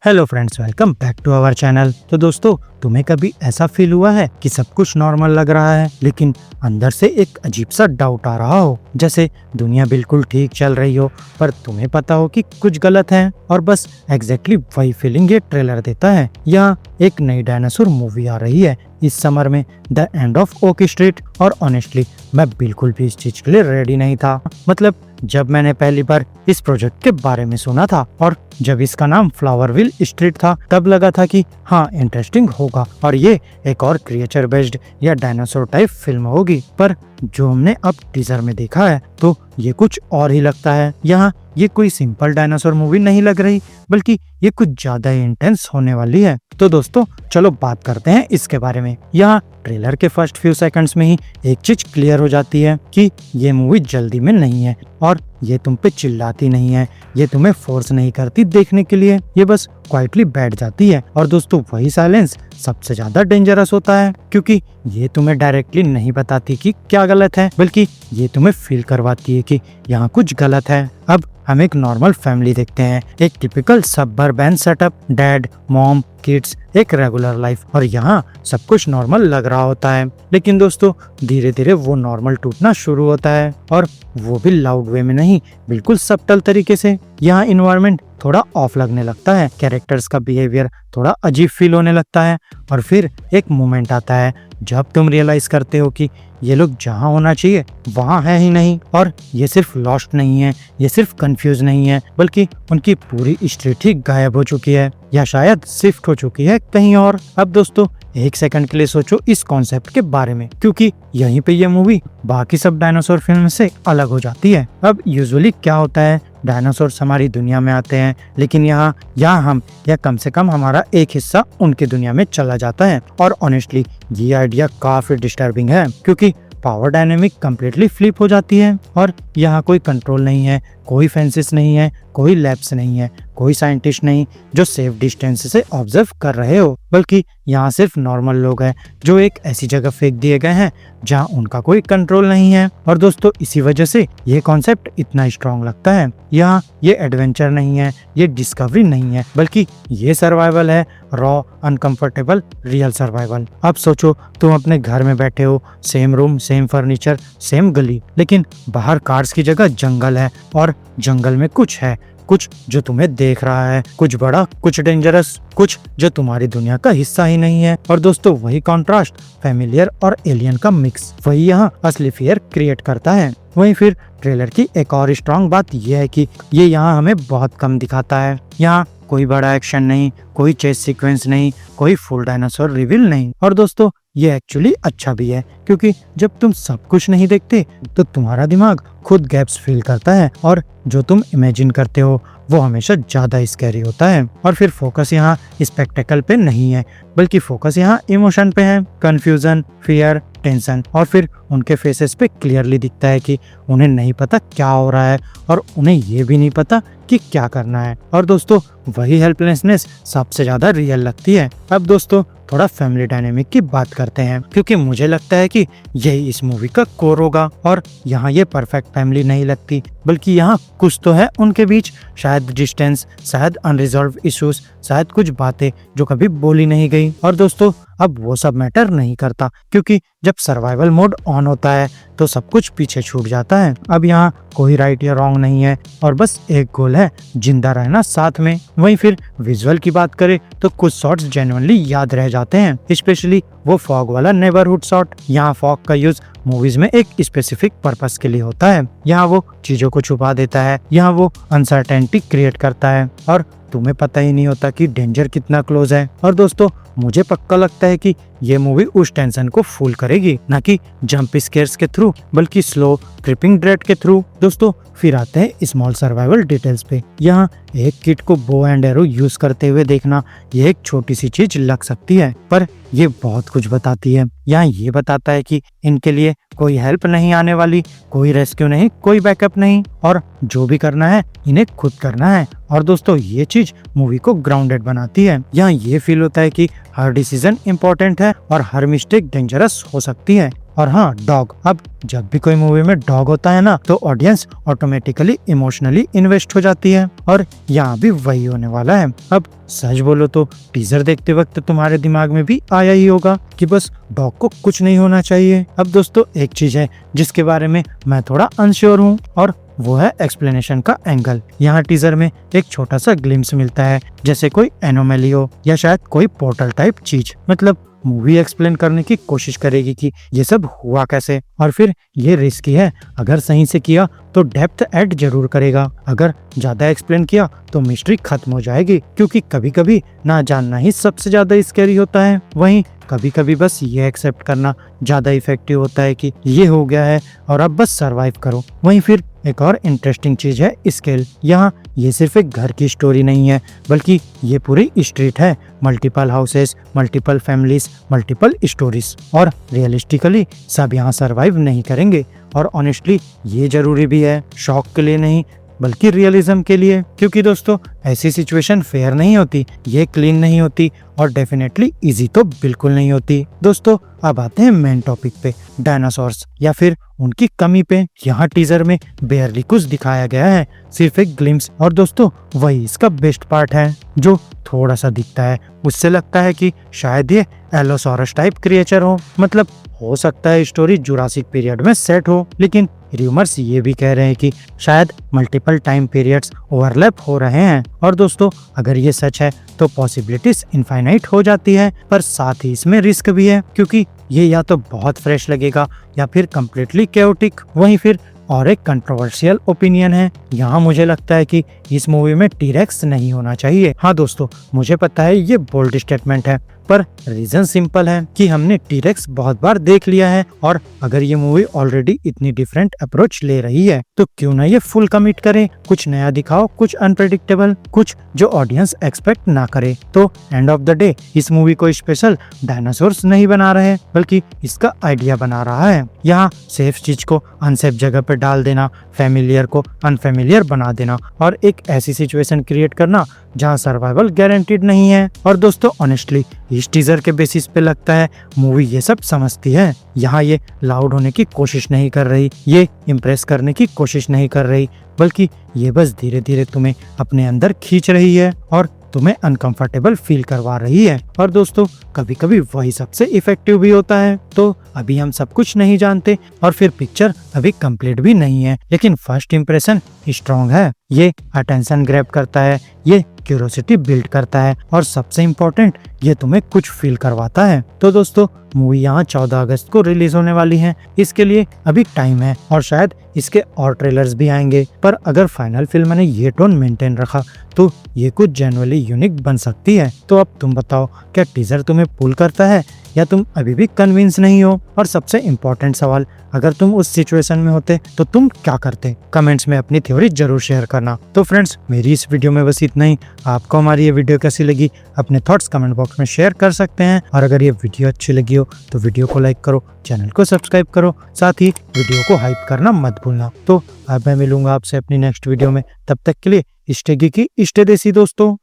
Hello friends, welcome back to our channel. तो दोस्तों, तुम्हें कभी ऐसा फील हुआ है कि सब कुछ नॉर्मल लग रहा है लेकिन अंदर से एक अजीब सा डाउट आ रहा हो, जैसे दुनिया बिल्कुल ठीक चल रही हो पर तुम्हें पता हो कि कुछ गलत है। और बस एग्जैक्टली वही फीलिंग ये ट्रेलर देता है। यहाँ एक नई डायनासोर मूवी आ रही है इस समर में, the end of oak street. और ऑनेस्टली मैं बिल्कुल भी इस चीज के लिए रेडी नहीं था। मतलब जब मैंने पहली बार इस प्रोजेक्ट के बारे में सुना था और जब इसका नाम फ्लावरविल स्ट्रीट था, तब लगा था कि हाँ, इंटरेस्टिंग होगा और ये एक और क्रिएचर बेस्ड या डायनासोर टाइप फिल्म होगी। पर जो हमने अब टीजर में देखा है तो ये कुछ और ही लगता है। यहाँ ये कोई सिंपल डायनासोर मूवी नहीं लग रही, बल्कि ये कुछ ज्यादा ही इंटेंस होने वाली है। तो दोस्तों, चलो बात करते हैं इसके बारे में। यहाँ ट्रेलर के फर्स्ट फ्यू सेकंड्स में ही एक चीज क्लियर हो जाती है कि ये मूवी जल्दी में नहीं है और ये तुम पे चिल्लाती नहीं है, ये तुम्हें फोर्स नहीं करती देखने के लिए, ये बस क्वाइटली बैठ जाती है। और दोस्तों, वही साइलेंस सबसे ज्यादा डेंजरस होता है, क्योंकि ये तुम्हें डायरेक्टली नहीं बताती कि क्या गलत है, बल्कि ये तुम्हें फील करवाती है कि यहाँ कुछ गलत है। अब हम एक नॉर्मल फैमिली देखते हैं, एक typical suburban setup, dad, mom, kids, एक रेगुलर लाइफ, और यहाँ सब कुछ नॉर्मल लग रहा होता है। लेकिन दोस्तों, धीरे धीरे वो नॉर्मल टूटना शुरू होता है, और वो भी लाउड वे में नहीं, बिल्कुल सब्टल तरीके से। यहाँ इन्वायरमेंट थोड़ा ऑफ लगने लगता है, कैरेक्टर्स का बिहेवियर थोड़ा अजीब फील होने लगता है, और फिर एक मोमेंट आता है जब तुम रियलाइज करते हो कि ये लोग जहाँ होना चाहिए वहाँ है ही नहीं। और ये सिर्फ लॉस्ट नहीं है, ये सिर्फ कंफ्यूज नहीं है, बल्कि उनकी पूरी स्ट्रीट ही गायब हो चुकी है या शायद शिफ्ट हो चुकी है कहीं और। अब दोस्तों, एक सेकंड के लिए सोचो इस कॉन्सेप्ट के बारे में, क्योंकि यहीं पे ये मूवी बाकी सब डायनासोर फिल्म से अलग हो जाती है। अब यूजुअली क्या होता है, डायनासोर्स हमारी दुनिया में आते हैं, लेकिन यहाँ हम या कम से कम हमारा एक हिस्सा उनकी दुनिया में चला जाता है। और ऑनेस्टली ये आइडिया काफी डिस्टर्बिंग है, क्योंकि पावर डायनेमिक कम्प्लीटली फ्लिप हो जाती है और यहाँ कोई कंट्रोल नहीं है, कोई फेंसेस नहीं है, कोई लैब्स नहीं है, कोई साइंटिस्ट नहीं जो सेफ डिस्टेंस से ऑब्जर्व कर रहे हो, बल्कि यहाँ सिर्फ नॉर्मल लोग हैं जो एक ऐसी जगह फेंक दिए गए हैं जहाँ उनका कोई कंट्रोल नहीं है। और दोस्तों, इसी वजह से ये कॉन्सेप्ट इतना स्ट्रॉन्ग लगता है। यहाँ ये एडवेंचर नहीं है, ये डिस्कवरी नहीं है, बल्कि ये सर्वाइवल है, रॉ, अनकंफर्टेबल, रियल सर्वाइवल। अब सोचो, तुम अपने घर में बैठे हो, same room, same furniture, same गली, लेकिन बाहर कार्स की जगह जंगल है, और जंगल में कुछ है, कुछ जो तुम्हें देख रहा है, कुछ बड़ा, कुछ डेंजरस, कुछ जो तुम्हारी दुनिया का हिस्सा ही नहीं है। और दोस्तों, वही कॉन्ट्रास्ट, फैमिलियर और एलियन का मिक्स, वही यहाँ असली फियर क्रिएट करता है। वहीं फिर ट्रेलर की एक और स्ट्रॉन्ग बात यह है कि ये यहाँ हमें बहुत कम दिखाता है। यहाँ कोई बड़ा एक्शन नहीं, कोई चेस सीक्वेंस नहीं, कोई फुल डायनासोर रिवील नहीं। और दोस्तों, ये एक्चुअली अच्छा भी है, क्योंकि जब तुम सब कुछ नहीं देखते तो तुम्हारा दिमाग खुद गैप्स फील करता है, और जो तुम इमेजिन करते हो वो हमेशा ज्यादा स्कैरी होता है। और फिर फोकस यहाँ स्पेक्टेकल पे नहीं है, बल्कि फोकस यहाँ इमोशन पे है, कंफ्यूजन, फियर, टेंशन। और फिर उनके फेसेस पे क्लियरली दिखता है कि उन्हें नहीं पता क्या हो रहा है, और उन्हें ये भी नहीं पता कि क्या करना है। और दोस्तों, वही हेल्पलेसनेस सबसे ज्यादा रियल लगती है। अब दोस्तों, थोड़ा फैमिली डायनेमिक की बात करते हैं, क्योंकि मुझे लगता है कि यही इस मूवी का कोर होगा। और यहाँ ये परफेक्ट फैमिली नहीं लगती, बल्कि यहाँ कुछ तो है उनके बीच, शायद डिस्टेंस, शायद अनरिजॉल्व इश्यूज, शायद कुछ बातें जो कभी बोली नहीं गई। और दोस्तों, अब वो सब मैटर नहीं करता, क्योंकि जब सर्वाइवल मोड ऑन होता है तो सब कुछ पीछे छूट जाता है। अब यहाँ कोई राइट या रॉन्ग नहीं है, और बस एक गोल है, जिंदा रहना साथ में। वहीं फिर विजुअल की बात करें तो कुछ शॉट्स जेन्युइनली याद रह जाते हैं, स्पेशली वो फॉग वाला नेबरहुड शॉट। यहाँ फॉग का यूज मूवीज में एक स्पेसिफिक पर्पस के लिए होता है। यहाँ वो चीजों को छुपा देता है, यहाँ वो अनसर्टेनिटी क्रिएट करता है, और तुम्हें पता ही नहीं होता कि डेंजर कितना क्लोज है। और दोस्तों, मुझे पक्का लगता है कि ये मूवी उस टेंशन को फूल करेगी, ना कि जंप स्केयर्स के थ्रू, बल्कि स्लो क्रिपिंग ड्रेड के थ्रू। दोस्तों, फिर आते हैं स्मॉल सर्वाइवल डिटेल्स पे। यहाँ एक किड को बो एंड एरो यूज करते हुए देखना, ये एक छोटी सी चीज लग सकती है, पर ये बहुत कुछ बताती है। यहाँ ये बताता है कि इनके लिए कोई हेल्प नहीं आने वाली, कोई रेस्क्यू नहीं, कोई बैकअप नहीं, और जो भी करना है इन्हें खुद करना है। और दोस्तों, ये चीज मूवी को ग्राउंडेड बनाती है। यहाँ ये फील होता है कि हर डिसीजन इम्पोर्टेंट है और हर मिस्टेक डेंजरस हो सकती है। और हाँ, डॉग। अब जब भी कोई मूवी में डॉग होता है ना, तो ऑडियंस ऑटोमेटिकली इमोशनली इन्वेस्ट हो जाती है, और यहाँ भी वही होने वाला है। अब सच बोलो तो टीजर देखते वक्त तुम्हारे दिमाग में भी आया ही होगा कि बस डॉग को कुछ नहीं होना चाहिए। अब दोस्तों, एक चीज है जिसके बारे में मैं थोड़ा अनश्योर हूँ, और वो है एक्सप्लेनेशन का एंगल। यहाँ टीजर में एक छोटा सा ग्लिम्स मिलता है, जैसे कोई एनोमली हो या शायद कोई पोर्टल टाइप चीज। मतलब मूवी एक्सप्लेन करने की कोशिश करेगी कि ये सब हुआ कैसे, और फिर ये रिस्की है। अगर सही से किया तो डेप्थ ऐड जरूर करेगा, अगर ज्यादा एक्सप्लेन किया तो मिस्ट्री खत्म हो जाएगी, क्योंकि कभी कभी ना जानना ही सबसे ज्यादा स्कैरी होता है। वहीं कभी कभी बस ये एक्सेप्ट करना ज्यादा इफेक्टिव होता है कि ये हो गया है और अब बस सरवाइव करो। वहीं फिर एक और इंटरेस्टिंग चीज है स्केल। यहाँ ये सिर्फ एक घर की स्टोरी नहीं है, बल्कि ये पूरी स्ट्रीट है, multiple houses, multiple families, multiple stories, और रियलिस्टिकली सब यहाँ सरवाइव नहीं करेंगे। और ऑनेस्टली ये जरूरी भी है, शॉक के लिए नहीं बल्कि रियलिज्म के लिए, क्योंकि दोस्तों ऐसी सिचुएशन फेयर नहीं होती, ये क्लीन नहीं होती, और डेफिनेटली इजी तो बिल्कुल नहीं होती। दोस्तों, अब आते हैं मेन टॉपिक पे, डायनासोर्स या फिर उनकी कमी पे। यहाँ टीजर में बेयरली कुछ दिखाया गया है, सिर्फ एक ग्लिम्स, और दोस्तों वही इसका बेस्ट पार्ट है। जो थोड़ा सा दिखता है उससे लगता है कि शायद ये एलोसॉरस टाइप क्रिएचर हो। मतलब हो सकता है स्टोरी जुरासिक पीरियड में सेट हो, लेकिन रूमर्स ये भी कह रहे हैं कि शायद मल्टीपल टाइम पीरियड्स ओवरलैप हो रहे हैं। और दोस्तों, अगर ये सच है तो पॉसिबिलिटीज इनफाइनाइट हो जाती है, पर साथ ही इसमें रिस्क भी है, क्योंकि ये या तो बहुत फ्रेश लगेगा या फिर कम्प्लीटली कैओटिक। वहीं फिर और एक कंट्रोवर्शियल ओपिनियन है, यहाँ मुझे लगता है कि इस मूवी में टीरेक्स नहीं होना चाहिए। हाँ दोस्तों, मुझे पता है ये बोल्ड स्टेटमेंट है, पर रीजन सिंपल है कि हमने टीरेक्स बहुत बार देख लिया है, और अगर ये मूवी ऑलरेडी इतनी डिफरेंट अप्रोच ले रही है तो क्यों ना ये फुल कमिट करे, कुछ नया दिखाओ, कुछ अनप्रेडिक्टेबल, कुछ जो ऑडियंस एक्सपेक्ट ना करे। तो एंड ऑफ द डे इस मूवी को स्पेशल डायनासोर्स नहीं बना रहे, बल्कि इसका आइडिया बना रहा है। यहाँ सेफ चीज को अनसेफ जगह पे डाल देना, फेमिलियर को अनफेमिलियर बना देना, और एक ऐसी सिचुएशन क्रिएट करना जहाँ सर्वाइवल गारंटीड नहीं है। और दोस्तों ऑनेस्टली इस टीजर के बेसिस पे लगता है मूवी ये सब समझती है। यहाँ ये लाउड होने की कोशिश नहीं कर रही, ये इम्प्रेस करने की कोशिश नहीं कर रही, बल्कि ये बस धीरे धीरे तुम्हें अपने अंदर खींच रही है और तुम्हें अनकंफर्टेबल फील करवा रही है। और दोस्तों, कभी कभी वही सबसे इफेक्टिव भी होता है। तो अभी हम सब कुछ नहीं जानते, और फिर पिक्चर अभी कंप्लीट भी नहीं है, लेकिन फर्स्ट इम्प्रेशन स्ट्रॉन्ग है। ये अटेंशन ग्रैब करता है, ये क्यूरियोसिटी बिल्ड करता है, और सबसे इम्पोर्टेंट ये तुम्हें कुछ फील करवाता है। तो दोस्तों, मूवी यहाँ 14 अगस्त को रिलीज होने वाली है, इसके लिए अभी टाइम है, और शायद इसके और ट्रेलर्स भी आएंगे। पर अगर फाइनल फिल्म ने ये टोन मेंटेन रखा तो ये कुछ जेन्युइनली यूनिक बन सकती है। तो अब तुम बताओ, क्या टीजर तुम्हें पुल करता है या तुम अभी भी कन्विंस नहीं हो? और सबसे इम्पोर्टेंट सवाल, अगर तुम उस सिचुएशन में होते तो तुम क्या करते? कमेंट्स में अपनी थ्योरी जरूर शेयर करना। तो फ्रेंड्स, मेरी इस वीडियो में बस इतना ही। आपको हमारी ये वीडियो कैसी लगी अपने थॉट्स कमेंट बॉक्स में शेयर कर सकते हैं, और अगर ये वीडियो अच्छी लगी हो तो वीडियो को लाइक करो, चैनल को सब्सक्राइब करो, साथ ही वीडियो को हाइप करना मत भूलना। तो अब मैं मिलूंगा आपसे अपनी नेक्स्ट वीडियो में, तब तक के लिए स्टे गीकी, स्टे देसी दोस्तों।